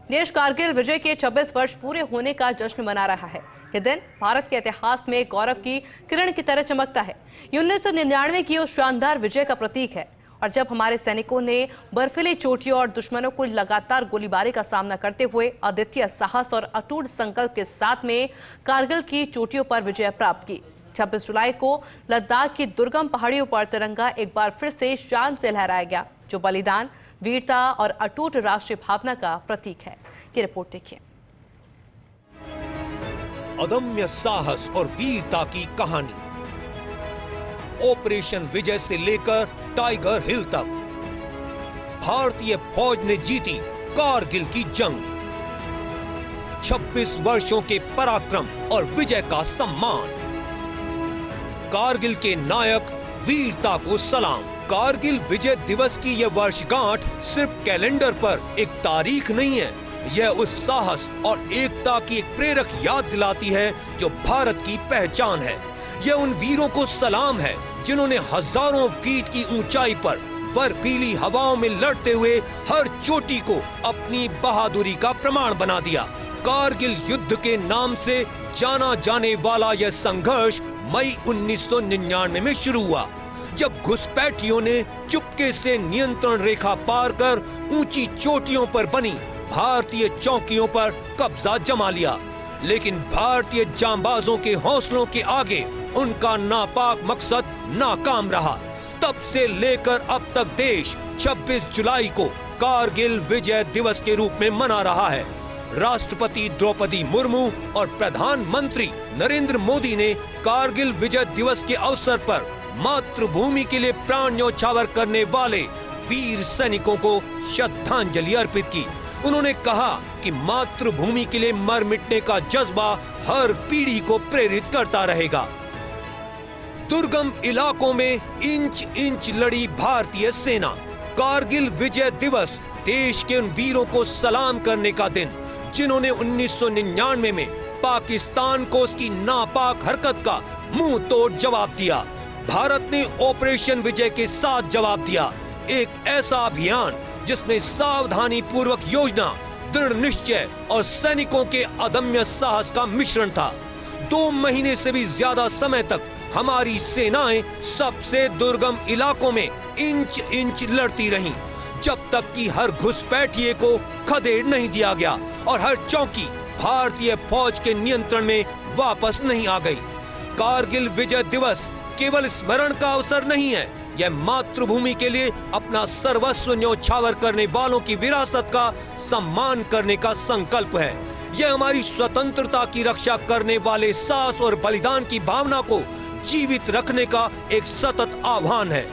देश कारगिल विजय के 26 वर्ष पूरे होने का जश्न मना रहा है। ये दिन भारत के इतिहास में गौरव की किरण की तरह चमकता है। ये 1999 की उस शानदार विजय का प्रतीक है और जब हमारे सैनिकों ने बर्फीली चोटियों और दुश्मनों को लगातार गोलीबारी का सामना करते हुए अद्वितीय साहस और अटूट संकल्प के साथ में कारगिल की चोटियों पर विजय प्राप्त की। 26 जुलाई को लद्दाख की दुर्गम पहाड़ियों पर तिरंगा एक बार फिर से शान से लहराया गया, जो बलिदान, वीरता और अटूट राष्ट्रीय भावना का प्रतीक है। ये रिपोर्ट देखिए। अदम्य साहस और वीरता की कहानी, ऑपरेशन विजय से लेकर टाइगर हिल तक भारतीय फौज ने जीती कारगिल की जंग। 26 वर्षों के पराक्रम और विजय का सम्मान। कारगिल के नायक वीरता को सलाम। कारगिल विजय दिवस की यह वर्षगांठ सिर्फ कैलेंडर पर एक तारीख नहीं है, यह उस साहस और एकता की एक प्रेरक याद दिलाती है जो भारत की पहचान है। यह उन वीरों को सलाम है जिन्होंने हजारों फीट की ऊंचाई पर बर्फीली हवाओं में लड़ते हुए हर चोटी को अपनी बहादुरी का प्रमाण बना दिया। कारगिल युद्ध के नाम से जाना जाने वाला यह संघर्ष मई 1999 में शुरू हुआ, जब घुसपैठियों ने चुपके से नियंत्रण रेखा पार कर ऊंची चोटियों पर बनी भारतीय चौकियों पर कब्जा जमा लिया। लेकिन भारतीय जांबाजों के हौसलों के आगे उनका नापाक मकसद नाकाम रहा। तब से लेकर अब तक देश 26 जुलाई को कारगिल विजय दिवस के रूप में मना रहा है। राष्ट्रपति द्रौपदी मुर्मू और प्रधानमंत्री नरेंद्र मोदी ने कारगिल विजय दिवस के अवसर पर मातृभूमि के लिए प्राण न्यौछावर करने वाले वीर सैनिकों को श्रद्धांजलि अर्पित की। उन्होंने कहा कि मातृभूमि के लिए मर मिटने का जज्बा हर पीढ़ी को प्रेरित करता रहेगा। दुर्गम इलाकों में इंच इंच लड़ी भारतीय सेना। कारगिल विजय दिवस देश के उन वीरों को सलाम करने का दिन जिन्होंने 1999 में पाकिस्तान को उसकी नापाक हरकत का मुंह तोड़ जवाब दिया। भारत ने ऑपरेशन विजय के साथ जवाब दिया, एक ऐसा अभियान जिसमें सावधानी पूर्वक योजना, दृढ़ निश्चय और सैनिकों के अदम्य साहस का मिश्रण था। 2 महीने से भी ज्यादा समय तक हमारी सेनाएं सबसे दुर्गम इलाकों में इंच इंच लड़ती रहीं, जब तक कि हर घुसपैठिए को खदेड़ नहीं दिया गया और हर चौकी भारतीय फौज के नियंत्रण में वापस नहीं आ गई। कारगिल विजय दिवस केवल स्मरण का अवसर नहीं है, यह मातृभूमि के लिए अपना सर्वस्व न्यौछावर करने वालों की विरासत का सम्मान करने का संकल्प है। यह हमारी स्वतंत्रता की रक्षा करने वाले साहस और बलिदान की भावना को जीवित रखने का एक सतत आह्वान है।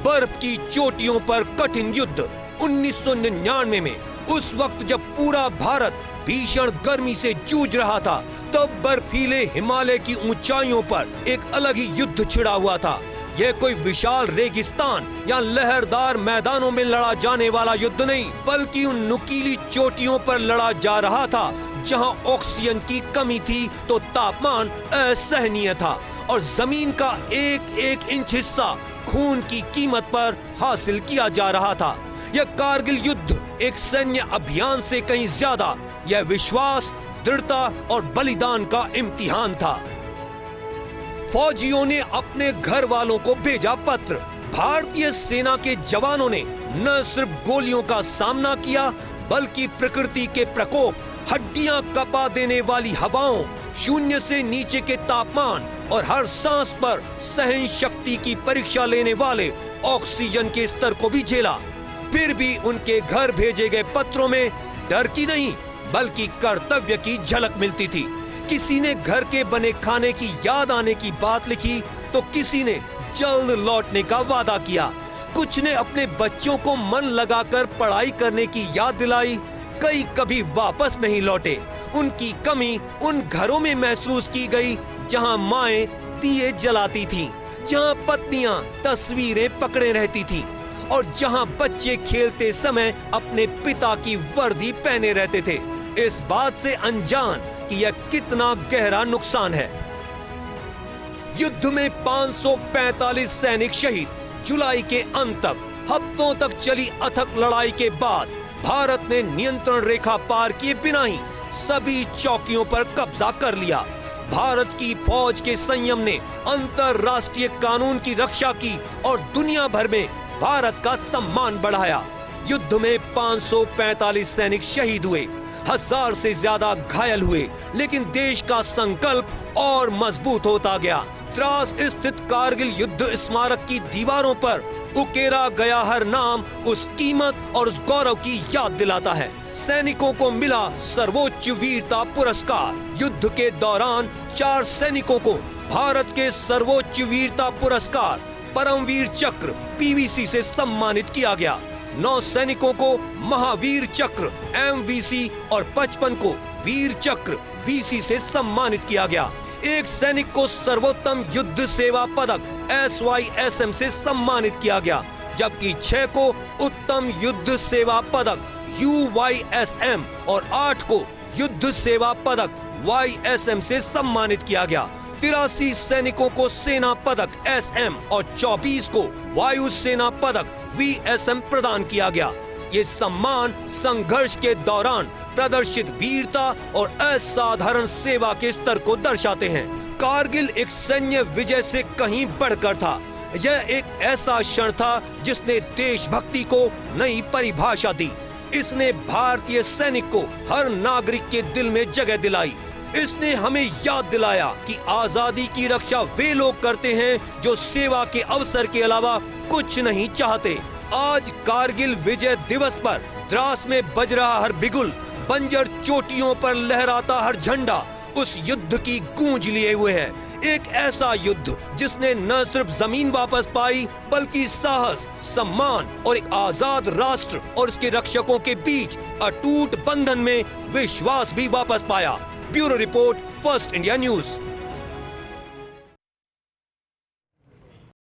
बर्फ की चोटियों पर कठिन युद्ध 1999 में, उस वक्त जब पूरा भारत भीषण गर्मी से जूझ रहा था, तब बर्फीले हिमालय की ऊंचाइयों पर एक अलग ही युद्ध छिड़ा हुआ था। यह कोई विशाल रेगिस्तान या लहरदार मैदानों में लड़ा जाने वाला युद्ध नहीं, बल्कि उन नुकीली चोटियों पर लड़ा जा रहा था जहां ऑक्सीजन की कमी थी तो तापमान असहनीय था और जमीन का एक एक इंच हिस्सा खून की कीमत पर हासिल किया जा रहा था। यह कारगिल युद्ध एक सैन्य अभियान से कहीं ज्यादा यह विश्वास, दृढ़ता और बलिदान का इम्तिहान था। फौजियों ने अपने घर वालों को भेजा पत्र। भारतीय सेना के जवानों ने न सिर्फ गोलियों का सामना किया, बल्कि प्रकृति के प्रकोप, हड्डियां कपा देने वाली हवाओं, शून्य से नीचे के तापमान और हर सांस पर सहन शक्ति की परीक्षा लेने वाले ऑक्सीजन के स्तर को भी झेला। फिर भी उनके घर भेजे गए पत्रों में डर की नहीं, बल्कि कर्तव्य की झलक मिलती थी। किसी ने घर के बने खाने की याद आने की बात लिखी, तो किसी ने जल्द लौटने का वादा किया। कुछ ने अपने बच्चों को मन लगाकर पढ़ाई करने की याद दिलाई। कई कभी वापस नहीं लौटे। उनकी कमी उन घरों में महसूस की गई जहां माएं दिए जलाती थीं, जहां पत्नियां तस्वीरें पकड़े रहती थीं और जहां बच्चे खेलते समय अपने पिता की वर्दी पहने रहते थे, इस बात से अनजान कि यह कितना गहरा नुकसान है। युद्ध में 545 सैनिक शहीद। जुलाई के अंत तक हफ्तों तक चली अथक लड़ाई के बाद भारत ने नियंत्रण रेखा पार किए बिना ही सभी चौकियों पर कब्जा कर लिया। भारत की फौज के संयम ने अंतर्राष्ट्रीय कानून की रक्षा की और दुनिया भर में भारत का सम्मान बढ़ाया। युद्ध में 545 सैनिक शहीद हुए, 1000 से ज्यादा घायल हुए, लेकिन देश का संकल्प और मजबूत होता गया। द्रास स्थित कारगिल युद्ध स्मारक की दीवारों पर उकेरा गया हर नाम उस कीमत और उस गौरव की याद दिलाता है। सैनिकों को मिला सर्वोच्च वीरता पुरस्कार। युद्ध के दौरान 4 सैनिकों को भारत के सर्वोच्च वीरता पुरस्कार परमवीर चक्र पीवीसी से सम्मानित किया गया। 9 सैनिकों को महावीर चक्र एमवीसी और 55 को वीर चक्र वीसी से सम्मानित किया गया। एक सैनिक को सर्वोत्तम युद्ध सेवा पदक SYSM से सम्मानित किया गया, जबकि 6 को उत्तम युद्ध सेवा पदक UYSM और 8 को युद्ध सेवा पदक YSM से सम्मानित किया गया। 83 सैनिकों को सेना पदक SM और 24 को वायु सेना पदक VSM प्रदान किया गया। ये सम्मान संघर्ष के दौरान प्रदर्शित वीरता और असाधारण सेवा के स्तर को दर्शाते हैं। कारगिल एक सैन्य विजय से कहीं बढ़कर था। यह एक ऐसा क्षण था जिसने देशभक्ति को नई परिभाषा दी। इसने भारतीय सैनिक को हर नागरिक के दिल में जगह दिलाई। इसने हमें याद दिलाया कि आजादी की रक्षा वे लोग करते हैं जो सेवा के अवसर के अलावा कुछ नहीं चाहते। आज कारगिल विजय दिवस पर द्रास में बज रहा हर बिगुल, बंजर चोटियों पर लहराता हर झंडा उस युद्ध की गूंज लिए हुए है। एक ऐसा युद्ध जिसने न सिर्फ जमीन वापस पाई, बल्कि साहस, सम्मान और एक आजाद राष्ट्र और उसके रक्षकों के बीच अटूट बंधन में विश्वास भी वापस पाया। Bureau report, first India news.